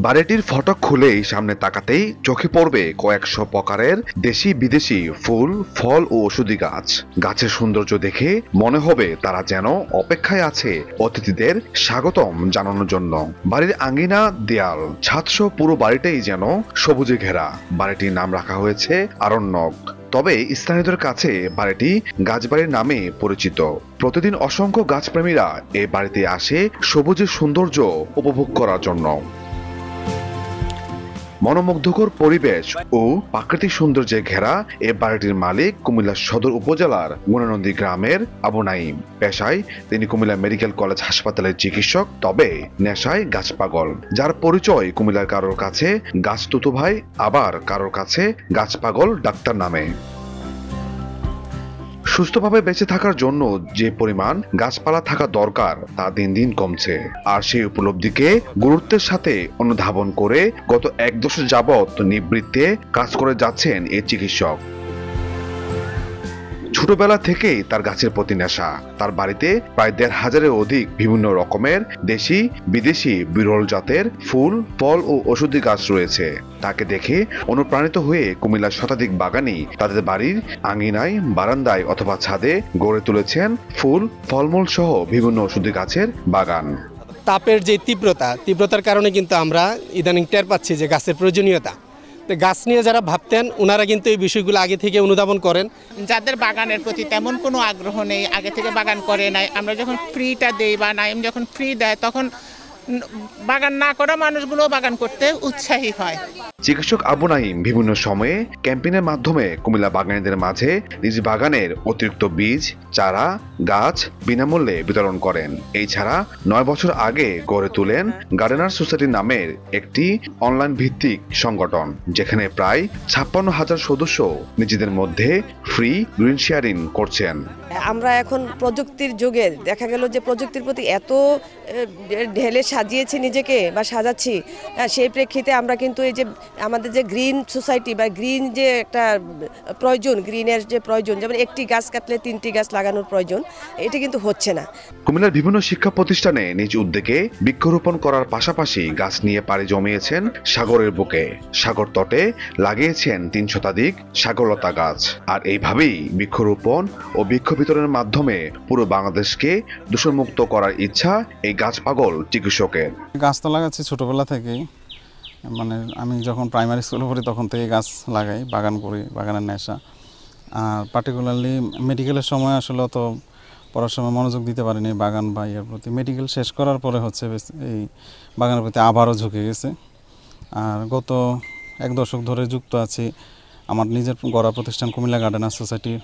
বাড়িটির ফটক খুলেই সামনে তাকাতেই চোখে পড়বে কয়েকশো প্রকারের দেশি বিদেশি ফুল, ফল ও ঔষধি গাছ। গাছের সৌন্দর্য দেখে মনে হবে তারা যেন অপেক্ষায় আছে অতিথিদের স্বাগতম জানানোর জন্য। বাড়ির আঙ্গিনা, দেয়াল, ছাদসহ পুরো বাড়িটাই যেন সবুজে ঘেরা। বাড়িটির নাম রাখা হয়েছে আরণ্যক। তবে স্থানীয়দের কাছে বাড়িটি গাছবাড়ির নামে পরিচিত। প্রতিদিন অসংখ্য গাছপ্রেমীরা এই বাড়িতে আসে সবুজের সৌন্দর্য উপভোগ করার জন্য। মনোমুগ্ধকর পরিবেশ ও প্রাকৃতিক সৌন্দর্যে ঘেরা এ বাড়িটির মালিক কুমিল্লা সদর উপজেলার গুণানন্দী গ্রামের আবু নাঈম। পেশায় তিনি কুমিল্লা মেডিকেল কলেজ হাসপাতালের চিকিৎসক, তবে নেশায় গাছ পাগল। যার পরিচয় কুমিল্লার কারোর কাছে গাছ তুতু ভাই, আবার কারোর কাছে গাছ পাগল ডাক্তার নামে। সুস্থভাবে বেঁচে থাকার জন্য যে পরিমাণ গাছপালা থাকা দরকার তা দিন দিন কমছে, আর সেই উপলব্ধিকে গুরুত্বের সাথে অনুধাবন করে গত 1 দশক যাবৎ নিবৃত্তে কাজ করে যাচ্ছেন এই চিকিৎসক। ছোটবেলা থেকেই তার গাছের প্রতি নেশা। তার বাড়িতে প্রায় 1,500-এর অধিক বিভিন্ন রকমের দেশি বিদেশি বিরল জাতের ফুল, ফল ও ঔষধি গাছ রয়েছে। তাকে দেখে অনুপ্রাণিত হয়ে কুমিল্লার শতাধিক বাগানি তাদের বাড়ির আঙিনায়, বারান্দায় অথবা ছাদে গড়ে তুলেছেন ফুল, ফলমূল সহ বিভিন্ন ঔষধি গাছের বাগান। তাপের যে তীব্রতার কারণে কিন্তু আমরা ইদানিং টের পাচ্ছি যে গাছের প্রয়োজনীয়তা। গাছ নিয়ে যারা ভাবতেন ওনারা কিন্তু এই বিষয়গুলো আগে থেকে অনুধাবন করেন। যাদের বাগানের প্রতি তেমন কোনো আগ্রহ নেই, আগে থেকে বাগান করে নাই, আমরা যখন ফ্রিটা দেই বা নাইম যখন ফ্রি দেয় তখন বাগান না করা মানুষগুলো বাগান করতে উৎসাহী হয়। চিকিৎসক আবু নাঈম বিভিন্ন সময়ে ক্যাম্পেইনের মাধ্যমে কুমিল্লা বাগানীদের মাঝে নিজ বাগানের অতিরিক্ত বীজ, চারা, গাছ বিনামূল্যে বিতরণ করেন। এছাড়া 9 বছর আগে গড়ে তোলেন গার্ডেনার সোসাইটি নামের একটি অনলাইন ভিত্তিক সংগঠন, যেখানে প্রায় 56,000 সদস্য নিজেদের মধ্যে ফ্রি গ্রিন শেয়ারিং করছেন। আমরা এখন প্রযুক্তির যুগে দেখা গেল যে প্রযুক্তির প্রতি এত ঢেলে সাজিয়েছি নিজেকে বা সাজাচ্ছি, সেই প্রেক্ষিতে আমরা কিন্তু এই যে আমাদের যে গ্রিন সোসাইটি বা গ্রিন যে একটা প্রয়োজন, গ্রিনের যে প্রয়োজন, যেমন একটি গাছ কাটলে 3টি গাছ লাগানোর প্রয়োজন, এটি কিন্তু হচ্ছে না। কুমিল্লার বিভিন্ন শিক্ষা প্রতিষ্ঠানে নিজ উদ্যোগে বৃক্ষরোপণ করার পাশাপাশি গাছ নিয়ে পাড়ি জমিয়েছেন সাগরের বুকে। সাগর তটে লাগিয়েছেন 3 শতাধিক সাগরলতা গাছ। আর এইভাবেই বৃক্ষরোপণ ও বৃক্ষ বিতরণের মাধ্যমে পুরো বাংলাদেশকে দূষণমুক্ত করার ইচ্ছা এই গাছ পাগল চিকিৎসকের। গাছ তো লাগাচ্ছি ছোটবেলা থেকেই, মানে আমি যখন প্রাইমারি স্কুলে পড়ি তখন থেকে গাছ লাগাই, বাগান করি, বাগানের নেশা। আর পার্টিকুলারলি মেডিকেলের সময় আসলে তো পড়ার সময় মনোযোগ দিতে পারিনি বাগান বা এর প্রতি। মেডিকেল শেষ করার পরে হচ্ছে এই বাগানের প্রতি আবারও ঝুঁকে গেছে। আর গত 1 দশক ধরে যুক্ত আছি আমার নিজের গড়া প্রতিষ্ঠান কুমিল্লা গার্ডেনার সোসাইটির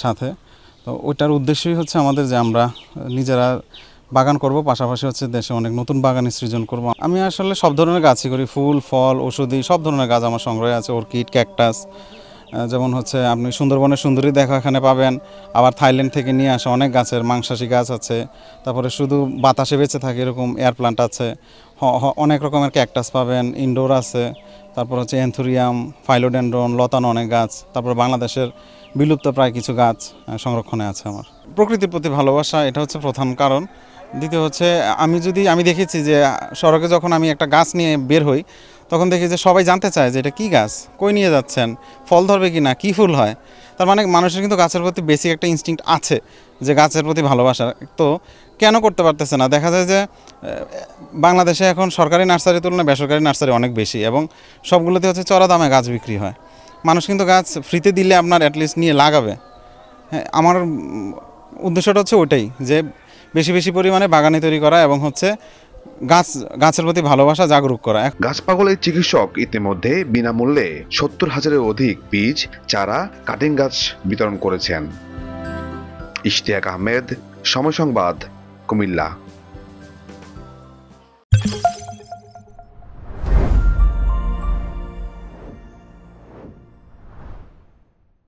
সাথে। তো ওইটার উদ্দেশ্যই হচ্ছে আমাদের যে আমরা নিজেরা বাগান করব, পাশাপাশি হচ্ছে দেশে অনেক নতুন বাগান সৃজন করব। আমি আসলে সব ধরনের গাছই করি, ফুল, ফল, ঔষধি সব ধরনের গাছ আমার সংগ্রহে আছে। অর্কিড, ক্যাকটাস, যেমন হচ্ছে আপনি সুন্দরবনের সুন্দরী দেখা এখানে পাবেন। আবার থাইল্যান্ড থেকে নিয়ে আসা অনেক গাছের মাংসাশী গাছ আছে। তারপরে শুধু বাতাসে বেঁচে থাকে এরকম এয়ার প্লান্ট আছে। অনেক রকমের ক্যাকটাস পাবেন, ইনডোর আছে। তারপর হচ্ছে এনথুরিয়াম, ফাইলোডেন্ড্রন, লতানো অনেক গাছ। তারপর বাংলাদেশের বিলুপ্ত প্রায় কিছু গাছ সংরক্ষণে আছে। আমার প্রকৃতির প্রতি ভালোবাসা, এটা হচ্ছে প্রধান কারণ। দ্বিতীয় হচ্ছে আমি দেখেছি যে সড়কে যখন আমি একটা গাছ নিয়ে বের হই তখন দেখি যে সবাই জানতে চায় যে এটা কী গাছ, কই নিয়ে যাচ্ছেন, ফল ধরবে কি না, কী ফুল হয়। তার মানে মানুষের কিন্তু গাছের প্রতি বেসিক একটা ইনস্টিংক্ট আছে, যে গাছের প্রতি ভালোবাসা। তো কেন করতে পারতেছে না? দেখা যায় যে বাংলাদেশে এখন সরকারি নার্সারির তুলনায় বেসরকারি নার্সারি অনেক বেশি, এবং সবগুলোতে হচ্ছে চড়া দামে গাছ বিক্রি হয়। মানুষ কিন্তু গাছ ফ্রিতে দিলে আপনার অ্যাটলিস্ট নিয়ে লাগাবে। হ্যাঁ, আমার উদ্দেশ্যটা হচ্ছে ওটাই, যে বেশি বেশি পরিমাণে বাগানি তৈরি করা এবং হচ্ছে গাছের প্রতি ভালোবাসা জাগরুক করা। গাছ পাগলের চিকিৎসক ইতিমধ্যে বিনামূল্যে 70,000-এর অধিক বীজ, চারা, কাটিং গাছ বিতরণ করেছেন। ইশতিয়াক আহমেদ, সময় সংবাদ, কুমিল্লা।